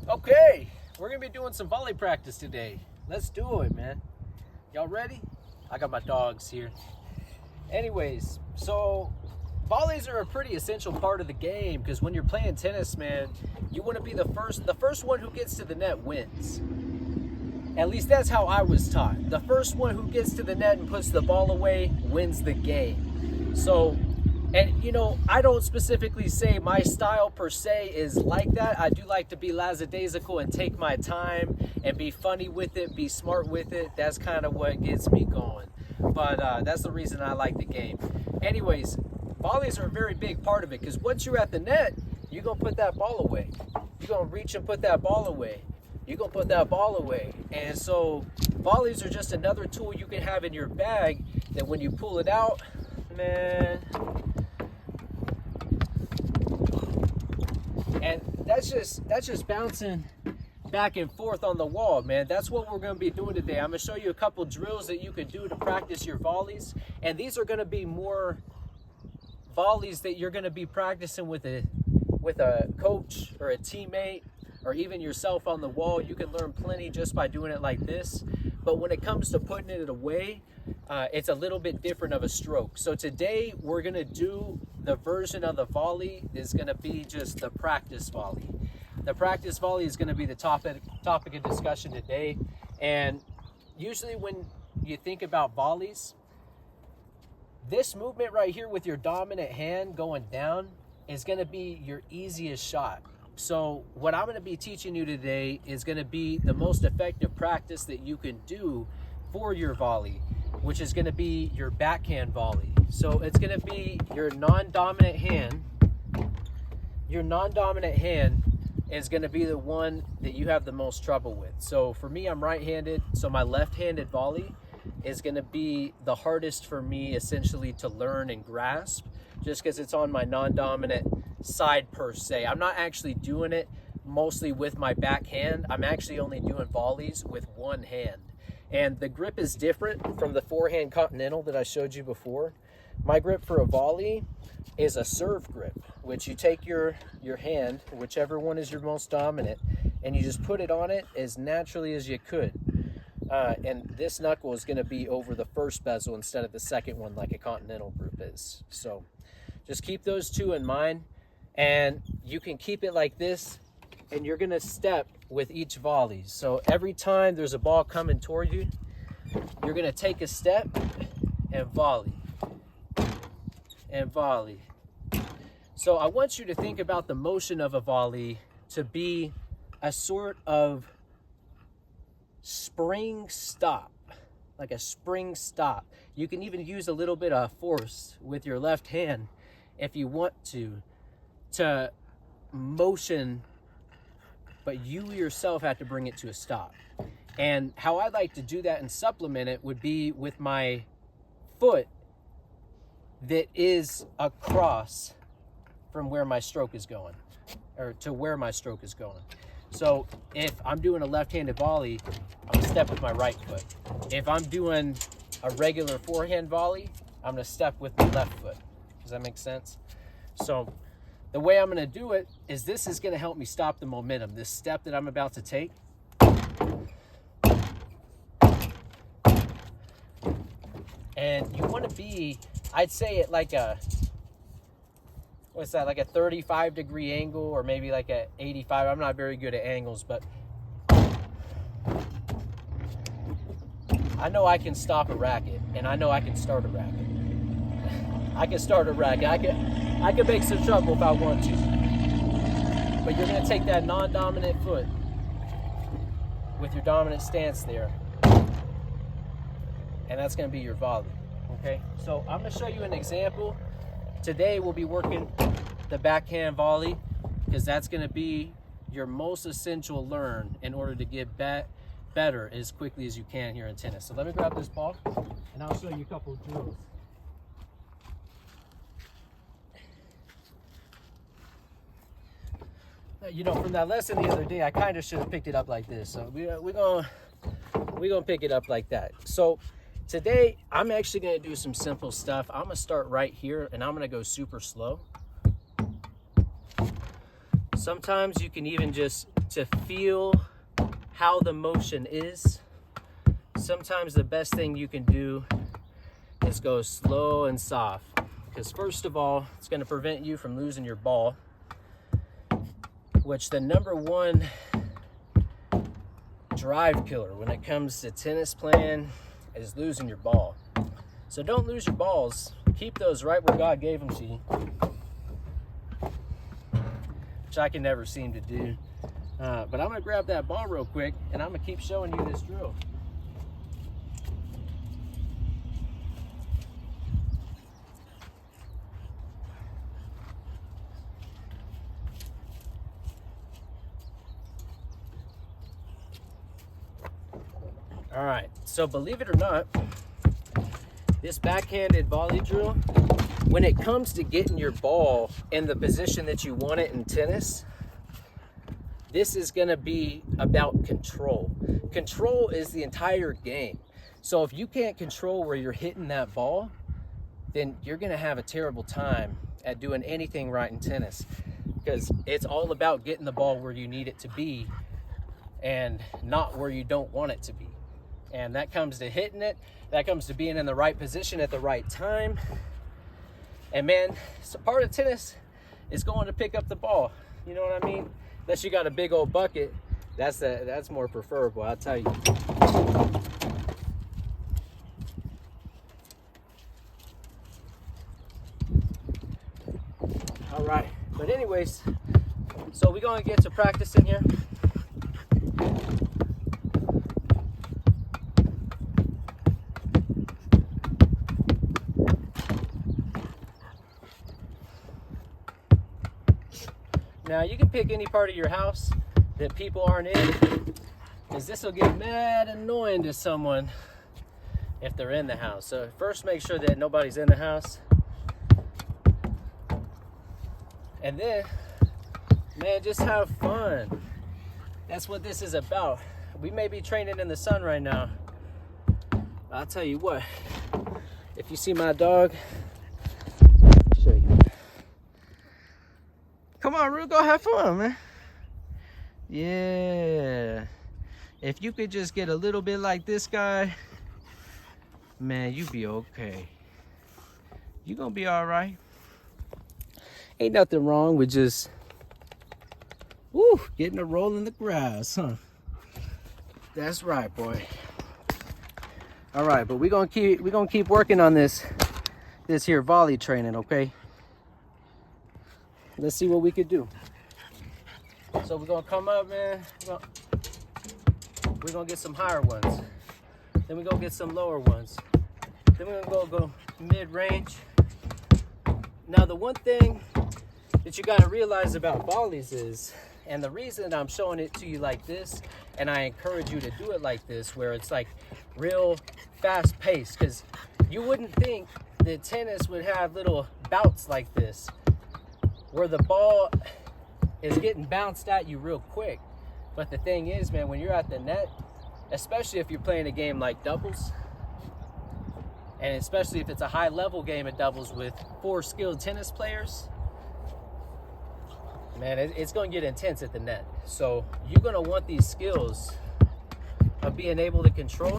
Okay, we're gonna be doing some volley practice today. Let's do it, man. Y'all ready? I got my dogs here. Anyways, so volleys are a pretty essential part of the game because when you're playing tennis, man, you want to be the first one who gets to the net wins. At least that's how I was taught. The first one who gets to the net and puts the ball away wins the game. So, and you know, I don't specifically say my style per se is like that. I do like to be lackadaisical and take my time and be funny with it, be smart with it. That's kind of what gets me going. But that's the reason I like the game. Anyways, volleys are a very big part of it because once you're at the net, you're going to put that ball away. You're going to reach and put that ball away. You're going to put that ball away. And so volleys are just another tool you can have in your bag that when you pull it out, man. And that's just bouncing back and forth on the wall, man. That's what we're going to be doing today. I'm going to show you a couple drills that you can do to practice your volleys. And these are going to be more volleys that you're going to be practicing with a coach or a teammate or even yourself on the wall. You can learn plenty just by doing it like this. But when it comes to putting it away, it's a little bit different of a stroke. So today we're going to do the version of the volley is going to be just the practice volley. The practice volley is going to be the topic of discussion today. And usually when you think about volleys, this movement right here with your dominant hand going down is going to be your easiest shot. So what I'm going to be teaching you today is going to be the most effective practice that you can do for your volley, which is going to be your backhand volley. So it's going to be your non-dominant hand. Your non-dominant hand is going to be the one that you have the most trouble with. So for me, I'm right-handed, so my left-handed volley is going to be the hardest for me essentially to learn and grasp, just because it's on my non-dominant side per se. I'm not actually doing it mostly with my backhand. I'm actually only doing volleys with one hand. And the grip is different from the forehand continental that I showed you before. My grip for a volley is a serve grip, which you take your hand, whichever one is your most dominant, and you just put it on it as naturally as you could. And this knuckle is going to be over the first bezel instead of the second one like a continental grip is. So just keep those two in mind, and you can keep it like this, and you're going to step with each volley. So every time there's a ball coming toward you, you're going to take a step and volley and volley. So I want you to think about the motion of a volley to be a sort of spring stop, like a spring stop. You can even use a little bit of force with your left hand if you want to motion, but you yourself have to bring it to a stop. And how I like to do that and supplement it would be with my foot that is across from where my stroke is going, or to where my stroke is going. So if I'm doing a left-handed volley, I'm gonna step with my right foot. If I'm doing a regular forehand volley, I'm gonna step with my left foot. Does that make sense? So the way I'm gonna do it is this is gonna help me stop the momentum. This step that I'm about to take. And you wanna be, I'd say at like a, what's that, like a 35-degree angle, or maybe like a 85. I'm not very good at angles, but I know I can stop a racket, and I know I can start a racket. I can start a racket. I can make some trouble if I want to. But you're going to take that non-dominant foot with your dominant stance there, and that's going to be your volley. Okay, so I'm going to show you an example. Today we'll be working the backhand volley because that's going to be your most essential learn in order to get better as quickly as you can here in tennis. So let me grab this ball and I'll show you a couple of drills. You know, from that lesson the other day, I kind of should have picked it up like this. So we're gonna pick it up like that. So today, I'm actually going to do some simple stuff. I'm going to start right here, and I'm going to go super slow. Sometimes you can even just to feel how the motion is. Sometimes the best thing you can do is go slow and soft, because first of all, it's going to prevent you from losing your ball, which the number one drive killer when it comes to tennis playing is losing your ball. So don't lose your balls. Keep those right where God gave them to you, which I can never seem to do. But I'm going to grab that ball real quick, and I'm going to keep showing you this drill. All right, so believe it or not, this backhanded volley drill, when it comes to getting your ball in the position that you want it in tennis, this is gonna be about control. Control is the entire game. So if you can't control where you're hitting that ball, then you're gonna have a terrible time at doing anything right in tennis, because it's all about getting the ball where you need it to be and not where you don't want it to be. And that comes to hitting it, that comes to being in the right position at the right time. And man, so part of tennis is going to pick up the ball. You know what I mean? Unless you got a big old bucket, that's more preferable, I'll tell you. All right, but anyways, so we're gonna get to practice in here. Now you can pick any part of your house that people aren't in, because this will get mad annoying to someone if they're in the house. So first make sure that nobody's in the house. And then, man, just have fun. That's what this is about. We may be training in the sun right now. I'll tell you what, if you see my dog, I'll show you. Come on, Rue, go have fun, man. Yeah. If you could just get a little bit like this guy, man, you be okay. You gonna be all right. Ain't nothing wrong with just, getting a roll in the grass, huh? That's right, boy. All right, but we're gonna keep working on this here volley training, okay? Let's see what we could do. So we're gonna come up, man. We're gonna get some higher ones. Then we're gonna get some lower ones. Then we're gonna go mid-range. Now the one thing that you gotta realize about volleys is, and the reason I'm showing it to you like this, and I encourage you to do it like this, where it's like real fast paced, because you wouldn't think that tennis would have little bouts like this, where the ball is getting bounced at you real quick. But the thing is, man, when you're at the net, especially if you're playing a game like doubles, and especially if it's a high level game of doubles with 4 skilled tennis players, man, it's going to get intense at the net. So you're going to want these skills of being able to control